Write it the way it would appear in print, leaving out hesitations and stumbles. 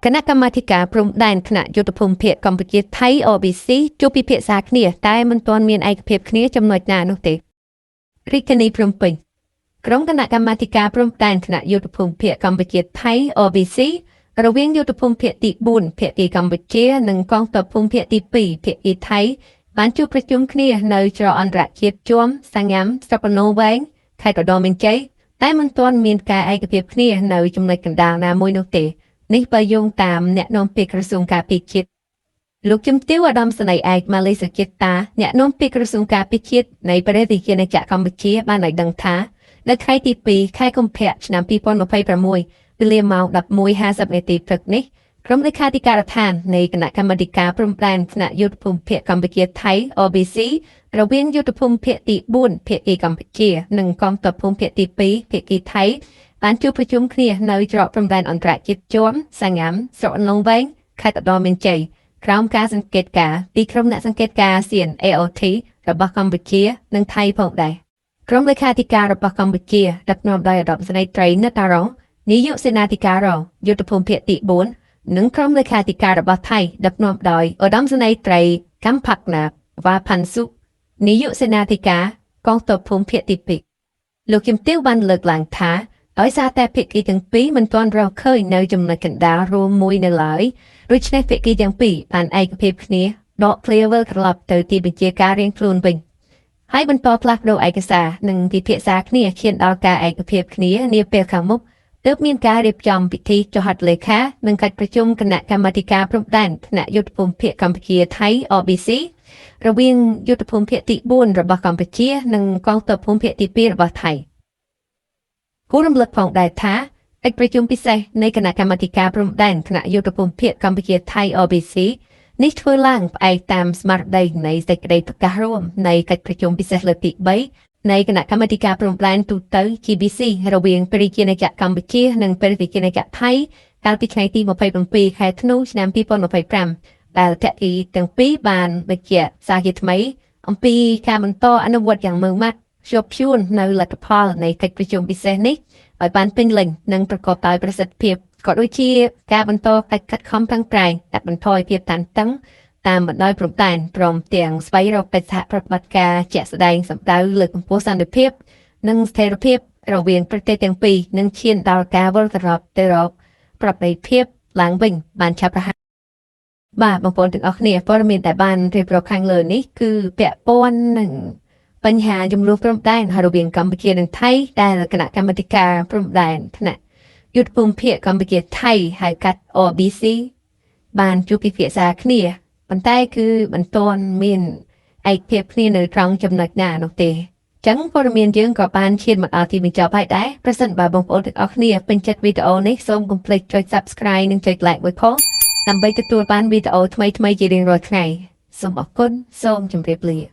គណៈកម្មាធិការព្រំដែនថ្នាក់យុទ្ធភូមិភាគកម្ពុជាថៃ OBC ជួបពិភាក្សាគ្នាតែមិនទាន់មានឯកភាពគ្នាចំណុចណានោះទេរាជធានីភ្នំពេញក្រុមគណៈកម្មាធិការព្រំដែនថ្នាក់យុទ្ធភូមិភាគកម្ពុជាថៃ OBC រវាងយុទ្ធភូមិភាគទី4ភាគីកម្ពុជានិងកងទ័ពភូមិភាគទី2ភាគីថៃបានជួបប្រជុំគ្នានៅច្រកអន្តរជាតិជួមសង្ងាំស្រុកបណូវែងខេត្តឧត្តរមានជ័យតែមិនទាន់មានការឯកភាពគ្នានៅចំណុចកណ្ដាលណាមួយនោះទេនេះបើយោងតាមអ្នកនាំពាក្យក្រសួងការពារជាតិលោកជំទាវឧត្តមសេនីយ៍ឯកម៉ាលីសុជាតិតាអ្នកនាំពាក្យក្រសួងការពារជាតិនៃព្រះរាជាណាចក្រកម្ពុជាបានឲ្យដឹងថានៅថ្ងៃទី2ខែកុម្ភៈឆ្នាំ2026វេលាម៉ោង 11:50 នាទីព្រឹកនេះក្រុមលេខាធិការដ្ឋាននៃគណៈកម្មាធិការព្រំដែនថ្នាក់យុទ្ធភូមិភាគកម្ពុជាថៃ OBC រវាងយុទ្ធភូមិភាគទី4ភាគីកម្ពុជានិងកងទ័ពភូមិភាគទី2ភាគីថៃបានជួបប្រជុំគ្នានៅច្រកព្រំដែនអន្តរជាតិជួមសង្ងាំស្រុកអន្លង់វែងខេត្តឧត្តរមានជ័យក្រោមការសង្កេតការណ៍ពីក្រុមអ្នកសង្កេតការណ៍អាស៊ាន AOT របស់កម្ពុជានិងថៃផងដែរក្រុមលេខាធិការរបស់កម្ពុជាដឹកនាំដោយឧត្តមសេនីយ៍ត្រីនិតតារងនាយកសេនាធិការរងយុទ្ធភូមិភាគទី4និងក្រុមលេខាធិការរបស់ថៃដឹកនាំដោយឧត្តមសេនីយ៍ត្រីកម្មផាក់ណាវ៉ាផាន់ស៊ុនាយកសេនាធិការកងទ័ពភូមិភាគទី2លោកជំទាវបានលើកឡើងថាដោយសារតែភាគីទាំងពីរមិនទាន់រកឃើញនៅចំណុចកណ្ដាលរួមមួយនៅឡើយដូច្នេះភាគីទាំងពីរបានឯកភាពគ្នាដកឃ្លាវិលត្រឡប់ទៅទីបញ្ជាការរៀងខ្លួនវិញហើយបន្តផ្លាស់ប្ដូរឯកសារនិងពិភាក្សាគ្នាឈានដល់ការឯកភាពគ្នានាពេលខាងមុខទើបមានការរៀបចំពិធីចុះហត្ថលេខានិងកិច្ចប្រជុំគណៈកម្មាធិការព្រំដែនថ្នាក់យុទ្ធភូមិភាគកម្ពុជាថៃ OBC រវាងយុទ្ធភូមិភាគទី4របស់កម្ពុជានិងកងទ័ពភូមិភាគទី2របស់ថៃគូរំលឹកផងដែរថាកិច្ចប្រជុំពិសេសនៃគណៈកម្មាធិការព្រំដែនថ្នាក់យុទ្ធភូមិភាគកម្ពុជាថៃ OBC នេះធ្វើឡើងផ្អែកតាមស្មារតីនៃសេចក្តីប្រកាសរួមនៃកិច្ចប្រជុំពិសេសលើកទី3នៃគណៈកម្មាធិការព្រំដែនទូទៅ GBC រវាងព្រះរាជាណាចក្រកម្ពុជានិងព្រះរាជាណាចក្រថៃកាលពីថ្ងៃទី27ខែធ្នូឆ្នាំ2025ដែលភាគីទាំងពីរបានបញ្ជាក់សារជាថ្មីអំពីការបន្តអនុវត្តយ៉ាងម៉ឺងម៉ាត់ភ្ជាប់ភ្ជួននៅលទ្ធផលនៃកិច្ចប្រជុំពិសេសនេះឲ្យបានពេញលេញនិងប្រកបដោយប្រសិទ្ធភាពក៏ដូចជាការបន្តកិច្ចខិតខំប្រឹងប្រែងកាត់បន្ថយភាពតានតឹងតាមបណ្ដោយព្រំដែនព្រមទាំងស្វែងរកកិច្ចសហប្រតិបត្តិការជាក់ស្ដែងសម្ដៅលើកកម្ពស់សន្តិភាពនិងស្ថិរភាពរវាងប្រទេសទាំងពីរនិងឈានដល់ការវិលត្រឡប់ទៅរកប្រតិភាពឡើងវិញបានឆាប់រហ័សបាទបងប្អូនទាំងអស់គ្នាព័ត៌មានដែលបានរៀបរាប់ខាងលើនេះគឺពាក់ព័ន្ធនឹងបញ្ហាចំនួនព្រំដែនរវាងកម្ពុជានិងថៃដែលគណៈកម្មាធិការព្រំដែនថ្នាក់យុទ្ធភូមិភាគកម្ពុជាថៃហៅកាត់ OBC បានជួបពិភាក្សាគ្នាប៉ុន្តែគឺមិនទាន់មានឯកភាពគ្នានៅត្រង់ចំណុចណានោះទេចឹងព័ត៌មានយើងក៏បានឈានមកដល់ទីបញ្ចប់ហើយដែរប្រសិនបើបងប្អូនទាំងអស់គ្នាពេញចិត្តវីដេអូនេះសូមកុំភ្លេចចុច Subscribe និងចុច Like មួយផងដើម្បីទទួលបានវីដេអូថ្មីៗជារៀងរាល់ថ្ងៃសូមអរគុណសូមជម្រាបលា